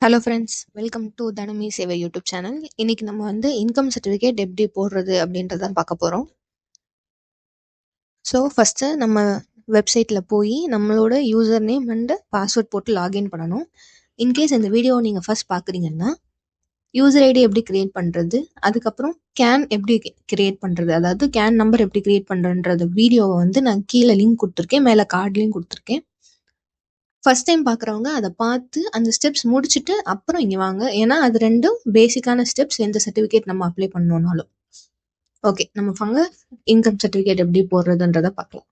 Hello friends, welcome to தனமி சேவை YouTube channel. இன்னைக்கு நம்ம வந்து இன்கம் சர்டிஃபிகேட் எப்படி போடுறது அப்படின்றத பார்க்க போகிறோம். ஸோ ஃபஸ்ட்டு நம்ம வெப்சைட்டில் போய் நம்மளோட யூசர் நேம் அண்டு பாஸ்வேர்ட் போட்டு லாகின் பண்ணணும். இன்கேஸ் இந்த வீடியோ நீங்கள் ஃபஸ்ட் பார்க்குறீங்கன்னா யூசர் ஐடி எப்படி கிரியேட் பண்ணுறது, அதுக்கப்புறம் கேன் எப்படி கிரியேட் பண்ணுறது, அதாவது கேன் நம்பர் எப்படி கிரியேட் பண்ணுறன்றது வீடியோவை வந்து நான் கீழே லிங்க் கொடுத்துருக்கேன், மேலே கார்ட்லேயும் கொடுத்துருக்கேன். ஃபர்ஸ்ட் டைம் பார்க்குறவங்க அதை பார்த்து அந்த ஸ்டெப்ஸ் முடிச்சுட்டு அப்புறம் இங்கே வாங்க. ஏன்னா அது ரெண்டும் பேசிக்கான ஸ்டெப்ஸ் எந்த சர்டிஃபிகேட் நம்ம அப்ளை பண்ணணும்னாலும். ஓகே, நம்ம வாங்க இன்கம் சர்டிஃபிகேட் எப்படி போடுறதுன்றத பார்க்கலாம்.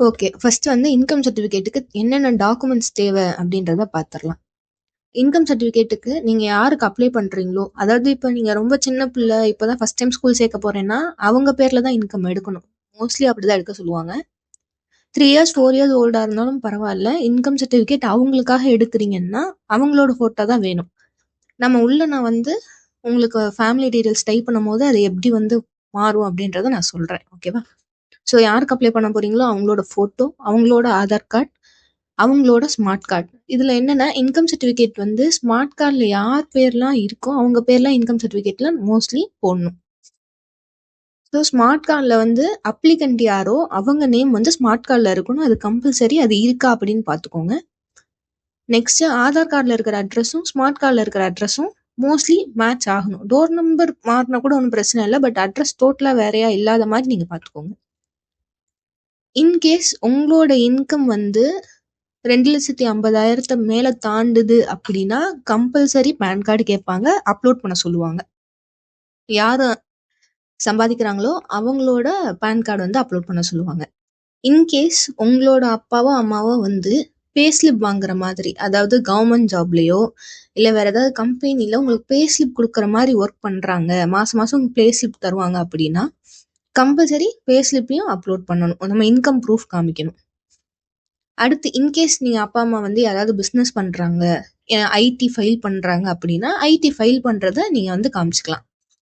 ஓகே, ஃபர்ஸ்ட் வந்து இன்கம் சர்டிஃபிகேட்டுக்கு என்னென்ன டாக்குமெண்ட்ஸ் தேவை அப்படின்றத பார்த்துடலாம். இன்கம் சர்டிஃபிகேட்டுக்கு நீங்கள் யாருக்கு அப்ளை பண்ணுறீங்களோ, அதாவது இப்போ நீங்கள் ரொம்ப சின்ன பிள்ளை இப்போ தான் ஃபஸ்ட் டைம் ஸ்கூல் சேர்க்க போகிறேன்னா அவங்க பேரில் தான் இன்கம் எடுக்கணும். மோஸ்ட்லி அப்படி தான் எடுக்க சொல்லுவாங்க. 3 இயர்ஸ் 4 இயர்ஸ் ஓல்டாக இருந்தாலும் பரவாயில்ல, இன்கம் சர்டிஃபிகேட் அவங்களுக்காக எடுக்கிறீங்கன்னா அவங்களோட ஃபோட்டோ தான் வேணும். நம்ம உள்ள நான் வந்து உங்களுக்கு ஃபேமிலி டீட்டெயில்ஸ் டைப் பண்ணும் போது அது எப்படி வந்து மாறும் அப்படின்றத நான் சொல்கிறேன். ஓகேவா? ஸோ யாருக்கு அப்ளை பண்ண போகிறீங்களோ அவங்களோட ஃபோட்டோ, அவங்களோட ஆதார் கார்டு, அவங்களோட ஸ்மார்ட் கார்டு. இதில் என்னென்னா இன்கம் சர்டிஃபிகேட் வந்து ஸ்மார்ட் கார்டில் யார் பேர்லாம் இருக்கோ அவங்க பேர்லாம் இன்கம் சர்டிஃபிகேட்டில் மோஸ்ட்லி போடணும். ஸோ ஸ்மார்ட் கார்டில் வந்து அப்ளிகண்ட் யாரோ அவங்க நேம் வந்து ஸ்மார்ட் கார்டில் இருக்கணும். அது கம்பல்சரி. அது இருக்கா அப்படின்னு பார்த்துக்கோங்க. நெக்ஸ்ட் ஆதார் கார்டில் இருக்கிற அட்ரஸும் ஸ்மார்ட் கார்டில் இருக்கிற அட்ரஸும் மோஸ்ட்லி மேட்ச் ஆகணும். டோர் நம்பர் மாறினா கூட ஒன்றும் பிரச்சனை இல்லை, பட் அட்ரஸ் டோட்டலாக வேறையா இல்லாத மாதிரி நீங்கள் பார்த்துக்கோங்க. இன்கேஸ் உங்களோட இன்கம் வந்து 2,50,000 மேலே தாண்டுது அப்படின்னா கம்பல்சரி பேன் கார்டு கேட்பாங்க, அப்லோட் பண்ண சொல்லுவாங்க. யார் சம்பாதிக்கிறாங்களோ அவங்களோட பேன் கார்டு வந்து அப்லோட் பண்ண சொல்லுவாங்க. இன்கேஸ் உங்களோட அப்பாவோ அம்மாவோ வந்து பேஸ்லிப் வாங்குற மாதிரி, அதாவது கவர்மெண்ட் ஜாப்லேயோ இல்லை வேற ஏதாவது கம்பெனியில் உங்களுக்கு பேஸ்லிப் கொடுக்குற மாதிரி ஒர்க் பண்ணுறாங்க, மாதம் மாதம் பேஸ்லிப் தருவாங்க அப்படின்னா கம்பல்சரி பேஸ்லிப்பையும் அப்லோட் பண்ணணும். நம்ம இன்கம் ப்ரூஃப் காமிக்கணும். அடுத்து இன்கேஸ் நீங்கள் அப்பா அம்மா வந்து யாராவது பிஸ்னஸ் பண்ணுறாங்க, ஐடி ஃபைல் பண்ணுறாங்க அப்படின்னா ஐடி ஃபைல் பண்ணுறத நீங்கள் வந்து காமிச்சிக்கலாம்.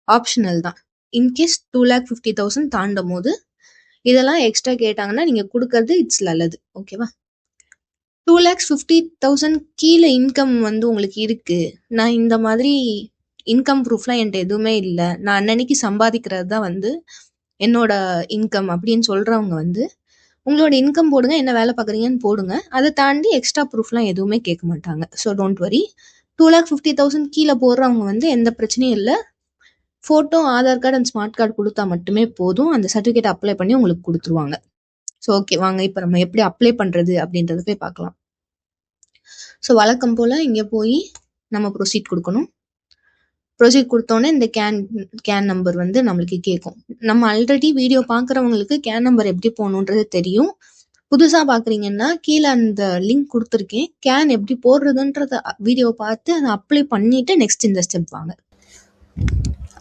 ஆப்ஷனல் தான். இன்கேஸ் 2,50,000 தாண்டும் போது இதெல்லாம் எக்ஸ்ட்ரா கேட்டாங்கன்னா நீங்கள் கொடுக்கறது இட்ஸ் நல்லது. ஓகேவா? 2,50,000 கீழே இன்கம் வந்து உங்களுக்கு இருக்கு, நான் இந்த மாதிரி இன்கம் ப்ரூஃப்லாம் என்கிட்ட எதுவுமே இல்லை, நான் அன்னன்னைக்கு சம்பாதிக்கிறது தான் வந்து என்னோட இன்கம் அப்படின்னு சொல்கிறவங்க வந்து உங்களோட இன்கம் போடுங்க, என்ன வேலை பார்க்குறீங்கன்னு போடுங்க. அதை தாண்டி எக்ஸ்ட்ரா ப்ரூஃப்லாம் எதுவுமே கேட்க மாட்டாங்க. So don't worry. 2,50,000 கீழே போடுறவங்க வந்து எந்த பிரச்சனையும் இல்லை. Photo, Aadhaar card and smart card கொடுத்தா மட்டுமே போதும். அந்த சர்டிஃபிகேட் அப்ளை பண்ணி உங்களுக்கு கொடுத்துருவாங்க. ஸோ ஓகே, வாங்க இப்போ நம்ம எப்படி அப்ளை பண்ணுறது அப்படின்றத போய் பார்க்கலாம். ஸோ வழக்கம் போல் இங்கே போய் நம்ம ப்ரொசீட் கொடுக்கணும். ப்ரொசீட் கொடுத்தோன்னே இந்த கேன் நம்பர் வந்து நம்மளுக்கு கேட்கும். நம்ம ஆல்ரெடி வீடியோ பார்க்குறவங்களுக்கு கேன் நம்பர் எப்படி போகணுன்றது தெரியும். புதுசாக பார்க்குறீங்கன்னா கீழே அந்த லிங்க் கொடுத்துருக்கேன், கேன் எப்படி போடுறதுன்றத வீடியோ பார்த்து அதை அப்ளை பண்ணிவிட்டு நெக்ஸ்ட் இந்த ஸ்டெப் வாங்க.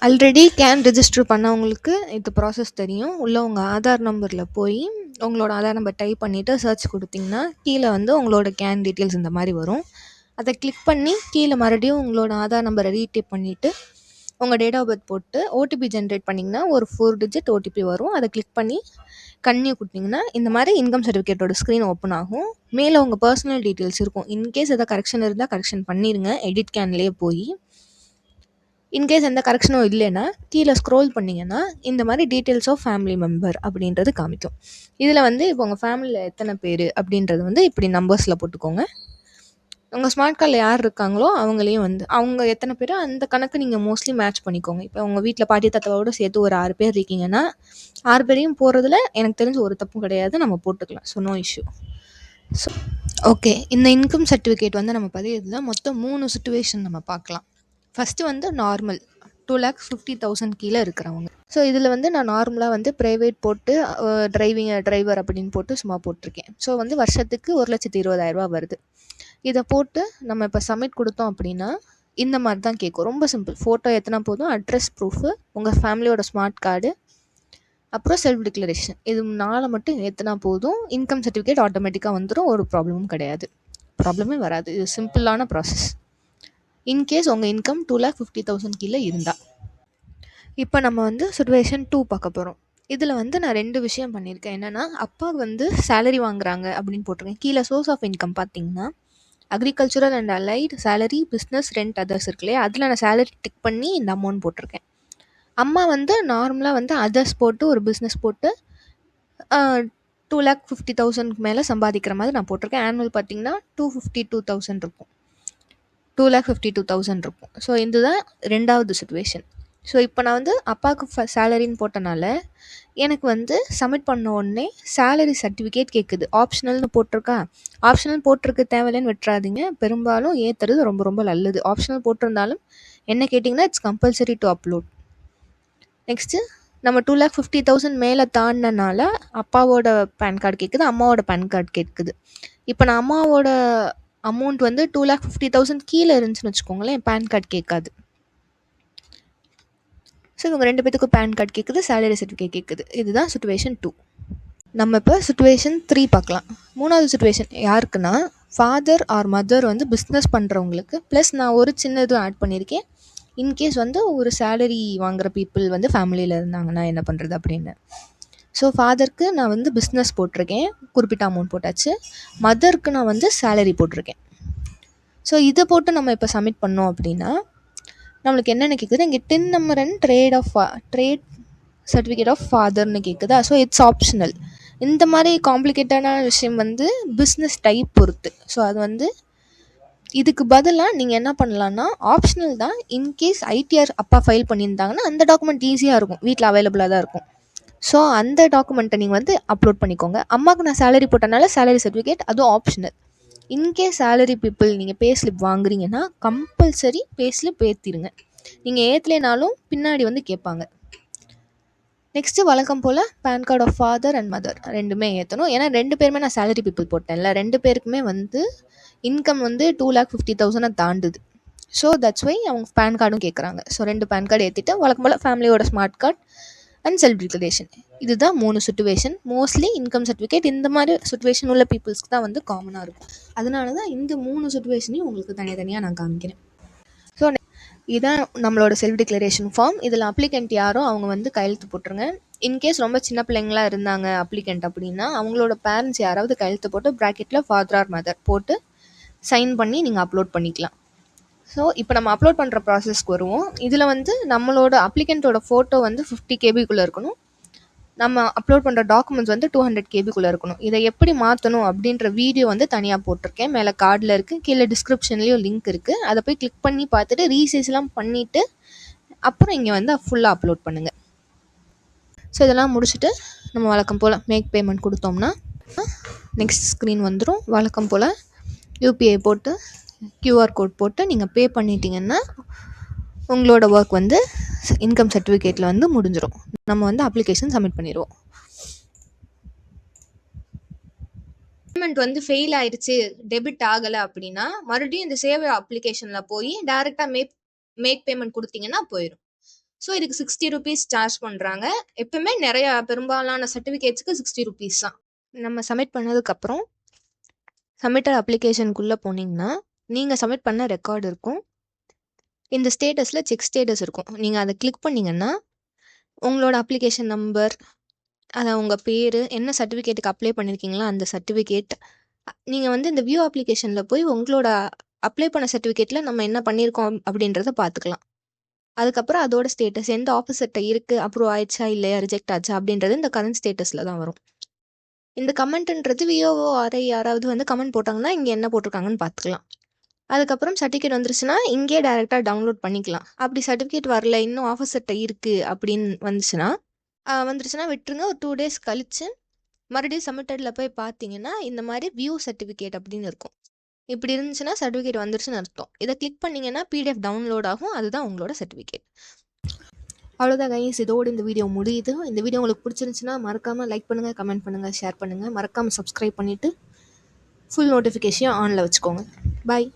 ஆல்ரெடி கேன் ரெஜிஸ்டர் பண்ணவங்களுக்கு இது ப்ராசஸ் தெரியும். உள்ள உங்கள் ஆதார் நம்பரில் போய் உங்களோட ஆதார் நம்பர் டைப் பண்ணிவிட்டு சர்ச் கொடுத்தீங்கன்னா கீழே வந்து உங்களோட கேன் டீட்டெயில்ஸ் இந்த மாதிரி வரும். அதை கிளிக் பண்ணி கீழே மறுபடியும் உங்களோட ஆதார் நம்பரை ரீடைப் பண்ணிவிட்டு உங்கள் டேட் ஆஃப் பர்த் போட்டு ஓடிபி ஜென்ரேட் பண்ணிங்கன்னா ஒரு 4 டிஜிட் ஓடிபி வரும். அதை கிளிக் பண்ணி கன்னியூ கொடுத்தீங்கன்னா இந்த மாதிரி இன்கம் சர்டிஃபிகேட்டோட ஸ்க்ரீன் ஓப்பன் ஆகும். மேலே உங்கள் பர்சனல் டீட்டெயில்ஸ் இருக்கும். இன்கேஸ் எதாவது கரெக்ஷன் இருந்தால் கரெக்ஷன் பண்ணிடுங்க எடிட் கேன்லேயே போய். இன்கேஸ் எந்த கரெக்ஷனும் இல்லைன்னா கீழே ஸ்க்ரோல் பண்ணிங்கன்னா இந்த மாதிரி டீட்டெயில்ஸ் ஆஃப் ஃபேமிலி மெம்பர் அப்படின்றது காமிக்கும். இதில் வந்து இப்போ உங்கள் ஃபேமிலியில் எத்தனை பேர் அப்படின்றது வந்து இப்படி நம்பர்ஸில் போட்டுக்கோங்க. உங்கள் ஸ்மார்ட் கார்டில் யார் இருக்காங்களோ அவங்களையும் வந்து அவங்க எத்தனை பேர் அந்த கணக்கு நீங்கள் மோஸ்ட்லி மேட்ச் பண்ணிக்கோங்க. இப்போ உங்கள் வீட்டில் பாட்டி தாத்தாவோடு சேர்த்து ஒரு 6 பேர் இருக்கீங்கன்னா 6 பேரையும் போடுறதுல எனக்கு தெரிஞ்ச ஒரு தப்பும் கிடையாது, நம்ம போட்டுக்கலாம். So no issue. So okay, இந்த இன்கம் சர்டிஃபிகேட் வந்து நம்ம பதியறதுல மொத்தம் 3 சிச்சுவேஷன் நம்ம பார்க்கலாம். ஃபஸ்ட்டு வந்து நார்மல் 2,50,000 கீழே இருக்கிறவங்க. ஸோ இதில் வந்து நான் நார்மலாக வந்து ப்ரைவேட் போட்டு டிரைவர் அப்படின்னு போட்டு சும்மா போட்டிருக்கேன். ஸோ வந்து வருஷத்துக்கு 1,20,000 வருது. இதை போட்டு நம்ம இப்போ சப்மிட் கொடுத்தோம் அப்படின்னா இந்த மாதிரி தான் கேட்கும். ரொம்ப சிம்பிள். ஃபோட்டோ எத்தனை போதும், அட்ரஸ் ப்ரூஃபு, உங்கள் ஃபேமிலியோட ஸ்மார்ட் கார்டு, அப்புறம் செல்ஃப் டிக்ளரேஷன். இது 4 மட்டும் ஏற்றினா போதும், இன்கம் சர்டிஃபிகேட் ஆட்டோமேட்டிக்காக வந்துடும். ஒரு ப்ராப்ளமும் கிடையாது, ப்ராப்ளமே வராது. இது சிம்பிளான ப்ராசஸ். இன்கேஸ் உங்கள் இன்கம் 2,50,000 கீழே இருந்தால். இப்போ நம்ம வந்து சிச்சுவேஷன் 2 பார்க்க போகிறோம். இதில் வந்து நான் 2 விஷயம் பண்ணியிருக்கேன். என்னென்னா, அப்பா வந்து சேலரி வாங்குறாங்க அப்படின்னு போட்டிருக்கேன். கீழே சோர்ஸ் ஆஃப் இன்கம் பார்த்தீங்கன்னா, agricultural and allied salary, business, rent, others இருக்கு இல்லையா, அதில் நான் சேலரி டிக் பண்ணி இந்த அமௌண்ட் போட்டிருக்கேன். அம்மா வந்து நார்மலாக வந்து அதர்ஸ் போட்டு ஒரு பிஸ்னஸ் போட்டு 2,50,000 மேலே சம்பாதிக்கிற மாதிரி நான் போட்டிருக்கேன். ஆனுவல் பார்த்தீங்கன்னா 252,000 இருக்கும். 2,52,000 இருக்கும். ஸோ இதுதான் 2வது சிச்சுவேஷன். ஸோ இப்போ நான் வந்து அப்பாவுக்கு சேலரின்னு போட்டனால எனக்கு வந்து சப்மிட் பண்ண உடனே சேலரி சர்டிஃபிகேட் கேட்குது. ஆப்ஷனல்னு போட்டிருக்கா, ஆப்ஷனல் போட்டிருக்கு தேவையில்லைன்னு விட்டுறாதீங்க. பெரும்பாலும் ஏற்றுறது ரொம்ப ரொம்ப நல்லது. ஆப்ஷனல் போட்டிருந்தாலும் என்ன கேட்டிங்கன்னா it's compulsory to upload. Next நம்ம 2,50,000 மேலே தாண்டினால அப்பாவோட பேன் கார்டு கேட்குது, அம்மாவோட பேன் கார்டு கேட்குது. இப்போ நான் அம்மாவோட அமௌண்ட் வந்து 2,50,000 கீழே இருந்துச்சுன்னு வச்சுக்கோங்களேன், பேன் கார்டு கேட்காது. ஸோ இவங்க 2 பேத்துக்கும் பேன் கார்டு கேட்குது, சேலரி சர்டிஃபிகேட் கேட்குது. இதுதான் சிச்சுவேஷன் 2. நம்ம இப்போ சிச்சுவேஷன் 3 பார்க்கலாம். 3வது சிச்சுவேஷன் யாருக்குன்னா, ஃபாதர் ஆர் மதர் வந்து பிஸ்னஸ் பண்ணுறவங்களுக்கு, ப்ளஸ் நான் ஒரு சின்ன இது ஆட் பண்ணியிருக்கேன். இன்கேஸ் வந்து ஒரு சேலரி வாங்குகிற பீப்புள் வந்து ஃபேமிலியில் இருந்தாங்கன்னா என்ன பண்ணுறது அப்படின்னு. ஸோ ஃபாதருக்கு நான் வந்து பிஸ்னஸ் போட்டிருக்கேன், குறிப்பிட்ட அமௌண்ட் போட்டாச்சு. மதருக்கு நான் வந்து சேலரி போட்டிருக்கேன். ஸோ இதை போட்டு நம்ம இப்போ சப்மிட் பண்ணோம் அப்படின்னா நம்மளுக்கு என்னென்ன கேட்குது, இங்கே TIN number and trade certificate of ஃபாதர்னு கேட்குதா. So it's optional. இந்த மாதிரி காம்ப்ளிகேட்டடான விஷயம் வந்து பிஸ்னஸ் டைப் பொறுத்து. ஸோ அது வந்து இதுக்கு பதிலாக நீங்கள் என்ன பண்ணலான்னா, ஆப்ஷனல் தான். இன்கேஸ் ஐடிஆர் அப்பா ஃபைல் பண்ணியிருந்தாங்கன்னா அந்த டாக்குமெண்ட் ஈஸியாக இருக்கும், வீட்டில் அவைலபிளாக தான் இருக்கும். ஸோ அந்த டாக்குமெண்ட்டை நீங்கள் வந்து அப்லோட் பண்ணிக்கோங்க. அம்மாவுக்கு நான் சேலரி போட்டனால சேலரி சர்டிஃபிகேட் அதுவும் ஆப்ஷனல். இன்கேஸ் சேலரி பீப்புள் நீங்கள் பே ஸ்லிப் வாங்குறீங்கன்னா கம்பல்சரி பே ஸ்லிப் ஏற்றிடுங்க. நீங்கள் ஏற்றலைனாலும் பின்னாடி வந்து கேட்பாங்க. நெக்ஸ்ட்டு வழக்கம் போல் PAN card of father and mother ரெண்டுமே ஏற்றணும். ஏன்னா 2 பேருமே நான் சேலரி பீப்புள் போட்டேன்ல, 2 பேருக்குமே வந்து இன்கம் வந்து 2,50,000 தாண்டுது. ஸோ தட்ஸ் வை அவங்க பேன் கார்டும் கேட்குறாங்க. ஸோ 2 பேன் கார்டு ஏற்றிட்டு வழக்கம் போல் ஃபேமிலியோட smart card and self declaration. இதுதான் 3 சிச்சுவேஷன். மோஸ்ட்லி இன்கம் சர்டிஃபிகேட் இந்த மாதிரி சிச்சுவேஷன் உள்ள பீப்புள்ஸ்க்கு தான் வந்து காமனாக இருக்கும். அதனால தான் இந்த 3 சிச்சுவேஷனையும் உங்களுக்கு தனித்தனியாக நான் காமிக்கிறேன். ஸோ இதுதான் நம்மளோட செல்ஃப் டிக்ளரேஷன் ஃபார்ம். இதில் அப்ளிகண்ட் யாரோ அவங்க வந்து கையெழுத்து போட்டுருங்க. இன்கேஸ் ரொம்ப சின்ன பிள்ளைங்களாக இருந்தாங்க அப்ளிகண்ட் அப்படின்னா அவங்களோட பேரண்ட்ஸ் யாராவது கையெழுத்து போட்டு ப்ராக்கெட்டில் ஃபாதர் ஆர் மதர் போட்டு சைன் பண்ணி நீங்கள் அப்லோட் பண்ணிக்கலாம். ஸோ இப்போ நம்ம அப்லோட் பண்ணுற ப்ராசஸ்க்கு வருவோம். இதில் வந்து நம்மளோட அப்ளிகண்ட்டோட ஃபோட்டோ வந்து 50 KBக்குள்ளே இருக்கணும். நம்ம அப்லோட் பண்ணுற டாக்குமெண்ட்ஸ் வந்து 200 KBக்குள்ளே இருக்கணும். இதை எப்படி மாற்றணும் அப்படின்ற வீடியோ வந்து தனியாக போட்டிருக்கேன். மேலே கார்டில் இருக்குது, கீழே டிஸ்கிரிப்ஷன்லேயும் லிங்க் இருக்குது. அதை போய் கிளிக் பண்ணி பார்த்துட்டு ரீசைஸ்லாம் பண்ணிவிட்டு அப்புறம் இங்கே வந்து ஃபுல்லாக அப்லோட் பண்ணுங்கள். ஸோ இதெல்லாம் முடிச்சுட்டு நம்ம வழக்கம் போல் மேக் பேமெண்ட் கொடுத்தோம்னா நெக்ஸ்ட் ஸ்க்ரீன் வந்துடும். வழக்கம் போல் யூபிஐ போட்டு கியூஆர் கோட் போட்டு நீங்கள் பே பண்ணிட்டீங்கன்னா உங்களோட ஒர்க் வந்து இன்கம் சர்டிஃபிகேட்டில் வந்து முடிஞ்சிடும். நம்ம வந்து அப்ளிகேஷன் சப்மிட் பண்ணிடுவோம். பேமெண்ட் வந்து ஃபெயில் ஆயிடுச்சு, டெபிட் ஆகலை அப்படின்னா மறுபடியும் இந்த சேவ் அப்ளிகேஷனில் போய் டேரெக்டாக மேக் பேமெண்ட் கொடுத்தீங்கன்னா போயிடும். ஸோ இதுக்கு 60 rupees சார்ஜ் பண்ணுறாங்க. எப்பவுமே பெரும்பாலான சர்டிஃபிகேட்ஸுக்கு 60 rupees தான். நம்ம சப்மிட் பண்ணதுக்கப்புறம் சப்மிட்டட் அப்ளிகேஷனுக்குள்ளே போனீங்கன்னா நீங்கள் சப்மிட் பண்ண ரெக்கார்டு இருக்கும். இந்த ஸ்டேட்டஸில் செக் ஸ்டேட்டஸ் இருக்கும். நீங்கள் அதை கிளிக் பண்ணிங்கன்னா உங்களோட அப்ளிகேஷன் நம்பர், அதை உங்கள் பேர், என்ன சர்டிஃபிகேட்டுக்கு அப்ளை பண்ணியிருக்கீங்களோ அந்த சர்டிஃபிகேட், நீங்கள் வந்து இந்த வியூ அப்ளிகேஷனில் போய் உங்களோட அப்ளை பண்ண சர்டிஃபிகேட்டில் நம்ம என்ன பண்ணியிருக்கோம் அப்படின்றத பார்த்துக்கலாம். அதுக்கப்புறம் அதோட ஸ்டேட்டஸ் எந்த ஆஃபீஸர்கிட்ட இருக்குது, அப்ரூவ் ஆயிடுச்சா இல்லையா, ரிஜெக்ட் ஆச்சா அப்படின்றது இந்த கரண்ட் ஸ்டேட்டஸில் தான் வரும். இந்த கமெண்ட்ன்றது விஓஓ ஆர்ஐ யாராவது வந்து கமெண்ட் போட்டாங்கன்னா இங்கே என்ன போட்டிருக்காங்கன்னு பார்த்துக்கலாம். அதுக்கப்புறம் சர்டிஃபிகேட் வந்துருச்சுன்னா இங்கே டேரெக்டாக டவுன்லோட் பண்ணிக்கலாம். அப்படி சர்டிஃபிகேட் வரல, இன்னும் ஆஃபீஸர்கிட்ட இருக்குது அப்படின்னு வந்துருச்சுன்னா விட்டுருங்க. ஒரு 2 days கழிச்சு மறுபடியும் சப்மிட்டடில் போய் பார்த்தீங்கன்னா இந்த மாதிரி வியூ சர்டிஃபிகேட் அப்படின்னு இருக்கும். இப்படி இருந்துச்சுன்னா சர்டிஃபிகேட் வந்துருச்சுன்னு அர்த்தம். இதை கிளிக் பண்ணிங்கன்னா PDF டவுன்லோட் ஆகும். அதுதான் உங்களோட சர்டிஃபிகேட். அவ்வளோதான் கைஸ், இதோடு இந்த வீடியோ முடியுது. இந்த வீடியோ உங்களுக்கு பிடிச்சிருந்துச்சுன்னா மறக்காமல் லைக் பண்ணுங்கள், கமெண்ட் பண்ணுங்கள், ஷேர் பண்ணுங்கள். மறக்காமல் சப்ஸ்கிரைப் பண்ணிவிட்டு ஃபுல் நோட்டிஃபிகேஷன் ஆனில் வச்சுக்கோங்க. பாய்.